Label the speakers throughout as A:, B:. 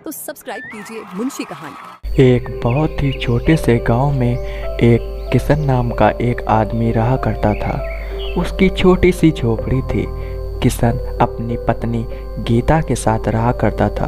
A: तो सब्सक्राइब कीजिए मुंशी कहानी।
B: एक बहुत ही छोटे से गांव में एक किशन नाम का एक आदमी रहा करता था। उसकी छोटी सी झोपड़ी थी। किशन अपनी पत्नी गीता के साथ रहा करता था।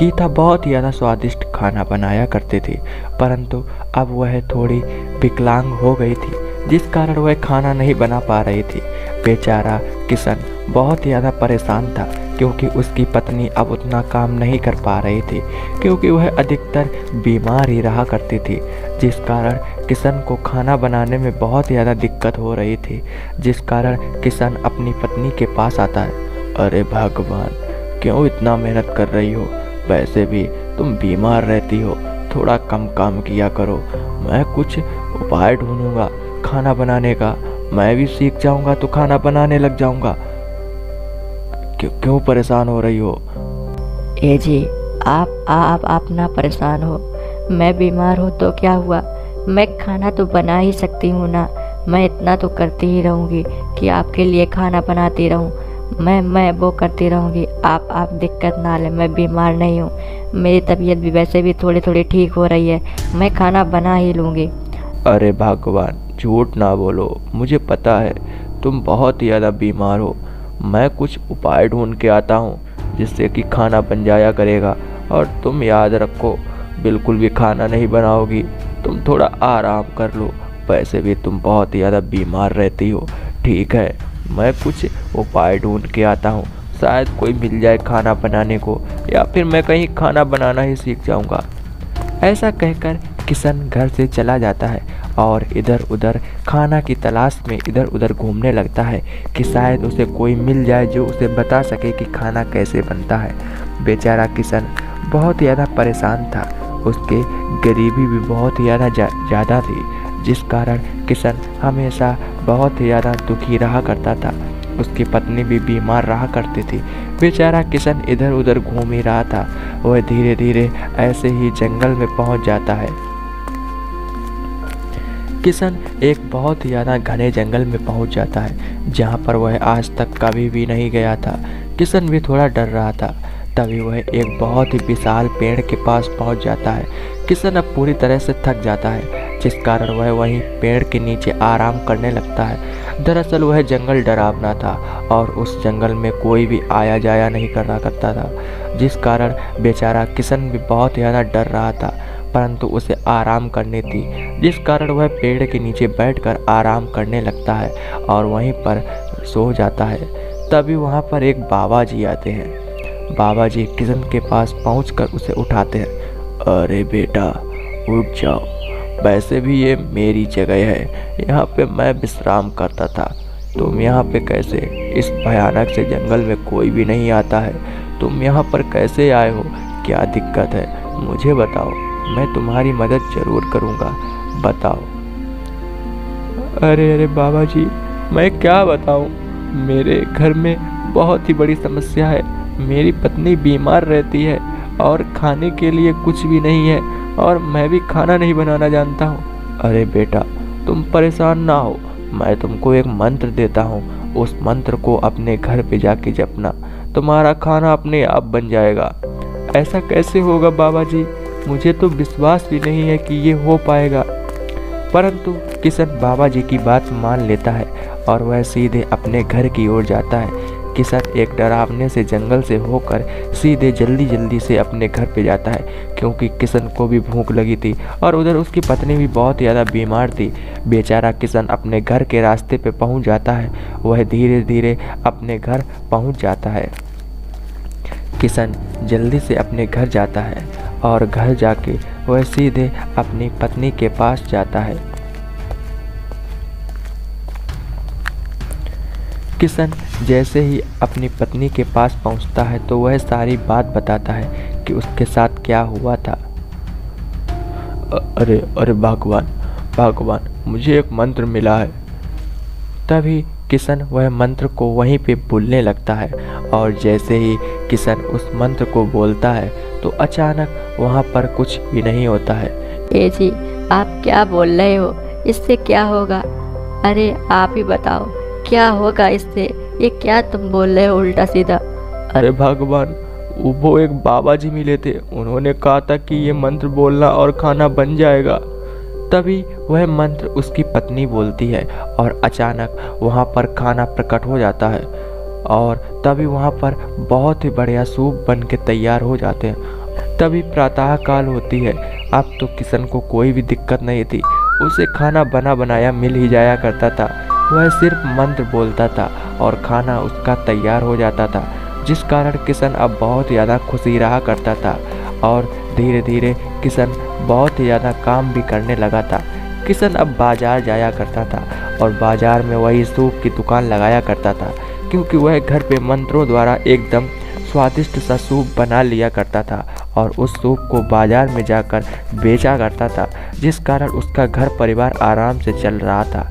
B: गीता बहुत ही ज़्यादा स्वादिष्ट खाना बनाया करती थी, परंतु अब वह थोड़ी विकलांग हो गई थी, जिस कारण वह खाना नहीं बना पा रही थी। बेचारा किशन बहुत ही ज़्यादा परेशान था, क्योंकि उसकी पत्नी अब उतना काम नहीं कर पा रही थी, क्योंकि वह अधिकतर बीमार ही रहा करती थी, जिस कारण किशन को खाना बनाने में बहुत ही ज़्यादा दिक्कत हो रही थी। जिस कारण किशन अपनी पत्नी के पास आता है। अरे भगवान, क्यों इतना मेहनत कर रही हो? वैसे भी तुम बीमार रहती हो, थोड़ा कम काम किया करो। मैं कुछ उपाय ढूंढूंगा खाना बनाने का। मैं भी सीख जाऊंगा तो खाना बनाने लग जाऊंगा। क्यों परेशान हो रही हो?
C: ए जी, आप ना परेशान हो। मैं बीमार हूँ तो क्या हुआ, मैं खाना तो बना ही सकती हूँ ना। मैं इतना तो करती ही रहूँगी कि आपके लिए खाना बनाती रहूँ। मैं वो करती रहूँगी। आप दिक्कत ना लें, मैं बीमार नहीं हूँ। मेरी तबीयत भी वैसे भी थोड़ी थोड़ी ठीक हो रही है। मैं खाना बना ही लूँगी।
B: अरे भगवान, झूठ ना बोलो। मुझे पता है तुम बहुत ही ज़्यादा बीमार हो। मैं कुछ उपाय ढूंढ के आता हूँ जिससे कि खाना बन जाया करेगा। और तुम याद रखो, बिल्कुल भी खाना नहीं बनाओगी। तुम थोड़ा आराम कर लो। वैसे भी तुम बहुत ही ज़्यादा बीमार रहती हो। ठीक है, मैं कुछ उपाय ढूंढ के आता हूँ। शायद कोई मिल जाए खाना बनाने को, या फिर मैं कहीं खाना बनाना ही सीख जाऊँगा। ऐसा कहकर किशन घर से चला जाता है और इधर उधर खाना की तलाश में इधर उधर घूमने लगता है कि शायद उसे कोई मिल जाए जो उसे बता सके कि खाना कैसे बनता है। बेचारा किशन बहुत ही ज़्यादा परेशान था। उसके गरीबी भी बहुत ही ज़्यादा थी, जिस कारण किशन हमेशा बहुत ही ज़्यादा दुखी रहा करता था। उसकी पत्नी भी बीमार रहा करती थी। बेचारा किशन इधर उधर घूम ही रहा था। वह धीरे धीरे ऐसे ही जंगल में पहुंच जाता है। किशन एक बहुत ही ज़्यादा घने जंगल में पहुंच जाता है, जहां पर वह आज तक कभी भी नहीं गया था। किशन भी थोड़ा डर रहा था। तभी वह एक बहुत ही विशाल पेड़ के पास पहुंच जाता है। किशन अब पूरी तरह से थक जाता है, जिस कारण वह वहीं पेड़ के नीचे आराम करने लगता है। दरअसल वह जंगल डरावना था और उस जंगल में कोई भी आया जाया नहीं करा करता था, जिस कारण बेचारा किशन भी बहुत ज़्यादा डर रहा था, परंतु उसे आराम करनी थी, जिस कारण वह पेड़ के नीचे बैठकर आराम करने लगता है और वहीं पर सो जाता है। तभी वहाँ पर एक बाबा जी आते हैं। बाबा जी किशन के पास पहुंचकर उसे उठाते हैं। अरे बेटा, उठ जाओ। वैसे भी ये मेरी जगह है, यहाँ पे मैं विश्राम करता था। तुम यहाँ पे कैसे? इस भयानक से जंगल में कोई भी नहीं आता है। तुम यहाँ पर कैसे आए हो? क्या दिक्कत है? मुझे बताओ, मैं तुम्हारी मदद जरूर करूँगा। बताओ। अरे बाबा जी, मैं क्या बताऊँ? मेरे घर में बहुत ही बड़ी समस्या है। मेरी पत्नी बीमार रहती है और खाने के लिए कुछ भी नहीं है, और मैं भी खाना नहीं बनाना जानता हूँ। अरे बेटा, तुम परेशान ना हो। मैं तुमको एक मंत्र देता हूँ। उस मंत्र को अपने घर पे जाके जपना। तुम्हारा खाना अपने आप बन जाएगा। ऐसा कैसे होगा बाबा जी? मुझे तो विश्वास भी नहीं है कि ये हो पाएगा। परंतु किशन बाबा जी की बात मान लेता है और वह सीधे अपने घर की ओर जाता है। किशन एक डरावने से जंगल से होकर सीधे जल्दी से अपने घर पे जाता है, क्योंकि किशन को भी भूख लगी थी और उधर उसकी पत्नी भी बहुत ज़्यादा बीमार थी। बेचारा किशन अपने घर के रास्ते पे पहुंच जाता है। वह धीरे धीरे अपने घर पहुंच जाता है। किशन जल्दी से अपने घर जाता है और घर जाके वह सीधे अपनी पत्नी के पास जाता है। किशन जैसे ही अपनी पत्नी के पास पहुंचता है तो वह सारी बात बताता है कि उसके साथ क्या हुआ था। अरे भगवान, मुझे एक मंत्र मिला है। तभी किशन वह मंत्र को वहीं पे बोलने लगता है, और जैसे ही किशन उस मंत्र को बोलता है तो अचानक वहाँ पर कुछ भी नहीं होता है।
C: ए जी, आप क्या बोल रहे हो? इससे क्या होगा? अरे आप ही बताओ, क्या होगा इससे? ये क्या तुम बोल रहे हो उल्टा सीधा?
B: अरे भगवान, वो एक बाबा जी मिले थे, उन्होंने कहा था कि ये मंत्र बोलना और खाना बन जाएगा। तभी वह मंत्र उसकी पत्नी बोलती है और अचानक वहाँ पर खाना प्रकट हो जाता है और तभी वहाँ पर बहुत ही बढ़िया सूप बन के तैयार हो जाते हैं। तभी प्रातः काल होती है। अब तो किशन को कोई भी दिक्कत नहीं थी, उसे खाना बना बनाया मिल ही जाया करता था। वह सिर्फ मंत्र बोलता था और खाना उसका तैयार हो जाता था, जिस कारण किशन अब बहुत ज़्यादा खुशी रहा करता था। और धीरे धीरे किशन बहुत ही ज़्यादा काम भी करने लगा था। किशन अब बाज़ार जाया करता था और बाज़ार में वही सूप की दुकान लगाया करता था, क्योंकि वह घर पे मंत्रों द्वारा एकदम स्वादिष्ट सा सूप बना लिया करता था और उस सूप को बाज़ार में जाकर बेचा करता था, जिस कारण उसका घर परिवार आराम से चल रहा था।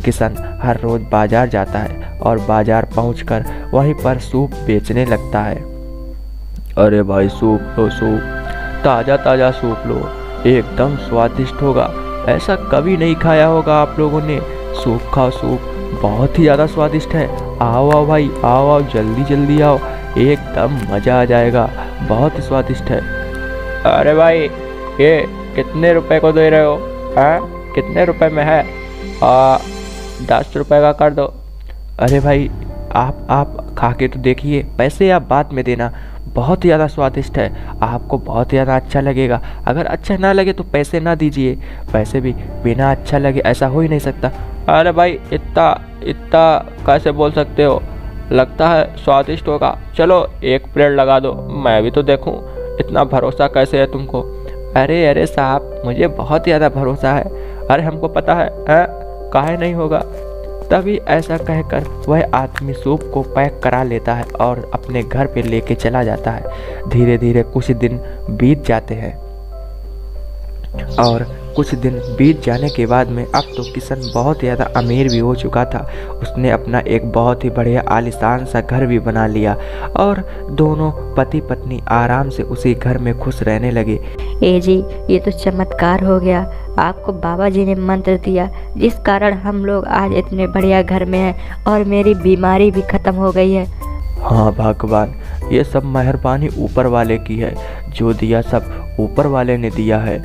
B: किशन हर रोज़ बाज़ार जाता है और बाज़ार पहुंचकर वहीं पर सूप बेचने लगता है। अरे भाई सूप लो, सूप ताज़ा ताज़ा सूप लो, एकदम स्वादिष्ट होगा, ऐसा कभी नहीं खाया होगा आप लोगों ने। सूप खाओ, सूप बहुत ही ज़्यादा स्वादिष्ट है। आओ आओ भाई, आओ आओ, जल्दी जल्दी आओ, एकदम मज़ा आ जाएगा, बहुत ही स्वादिष्ट है। अरे भाई ये कितने रुपए को दे रहे हो? कितने रुपए में है? 10 रुपए का कर दो। अरे भाई आप खा के तो देखिए, पैसे आप बाद में देना, बहुत ही ज़्यादा स्वादिष्ट है, आपको बहुत ही ज़्यादा अच्छा लगेगा। अगर अच्छा ना लगे तो पैसे ना दीजिए, पैसे भी बिना अच्छा लगे ऐसा हो ही नहीं सकता। अरे भाई इतना कैसे बोल सकते हो, लगता है स्वादिष्ट होगा, चलो 1 प्लेट लगा दो, मैं भी तो देखूं, इतना भरोसा कैसे है तुमको? अरे साहब मुझे बहुत ज़्यादा भरोसा है, अरे हमको पता है, काहे नहीं होगा। तभी ऐसा कहकर वह आदमी सूप को पैक करा लेता है और अपने घर पे लेके चला जाता है। धीरे धीरे कुछ दिन बीत जाते हैं और कुछ दिन बीत जाने के बाद में अब तो किशन बहुत ज़्यादा अमीर भी हो चुका था। उसने अपना एक बहुत ही बढ़िया आलीशान सा घर भी बना लिया और दोनों पति पत्नी आराम से उसी घर में खुश रहने लगे।
C: ए जी, ये तो चमत्कार हो गया, आपको बाबा जी ने मंत्र दिया जिस कारण हम लोग आज इतने बढ़िया घर में हैं और मेरी बीमारी भी ख़त्म हो गई है।
B: हाँ भगवान, ये सब मेहरबानी ऊपर वाले की है, जो दिया सब ऊपर वाले ने दिया है।